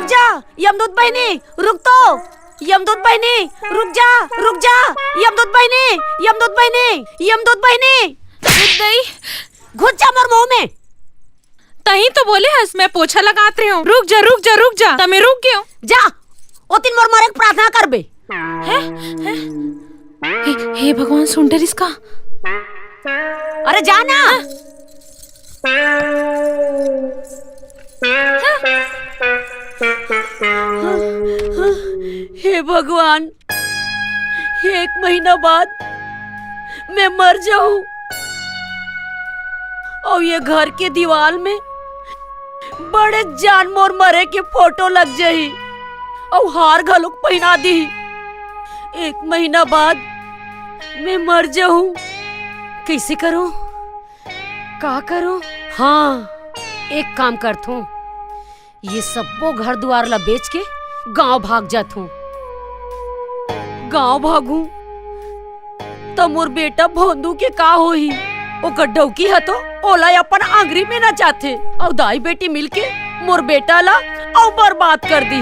रुक जा यमदूत बहनी, रुक तो। यमदूत बहनी रुक जा, रुक जा। यमदूत बहनी, यमदूत बहनी, यमदूत बहनी। रुक गई। घुस जा मोर मुंह में। तही तो बोले हस मैं पोछा लगात रही हूँ। रुक जा रुक जा रुक जा। तमे रुक गयो। जा ओ तीन मोर मारे प्रार्थना करबे। है? हे भगवान सुनटर इसका। अरे जा ना। हे भगवान, 1 महीना बाद मैं मर जाऊं और ये घर के दीवार में बड़े जानवर मरे के फोटो लग जाही और हार घलोक पहना दी। 1 महीना बाद मैं मर जाऊं। कैसे करूं, का करूं? हाँ, एक काम करता हूँ, ये सबो घर द्वार ला बेच के गांव भाग जात हूँ। गांव भागू तो मोर बेटा भोंदू के का होही? ओकर डौकी है तो ओला अपन आंगरी में ना जाथे और दाई बेटी मिलके मोर बेटा ला और बर्बाद कर दी।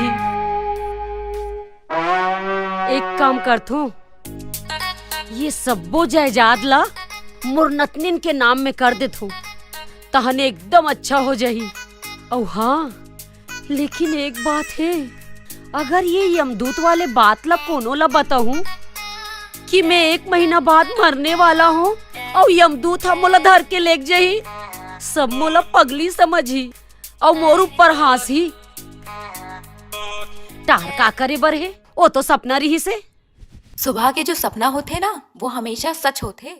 एक काम करता हूँ, ये सबो जायदाद ला मोर नतनिन के नाम में कर देता हूँ, तहने एकदम अच्छा हो जाही। और हाँ, लेकिन एक बात है, अगर ये यमदूत वाले बात ला कोनो ला बताऊं कि मैं 1 महीना बाद मरने वाला हूँ और यमदूत हम मोला धर के लेके जाही, सब मोला पगली समझी और मोर ऊपर हंसी। टार का करे बर है, वो तो सपना रही से। सुबह के जो सपना होते ना वो हमेशा सच होते।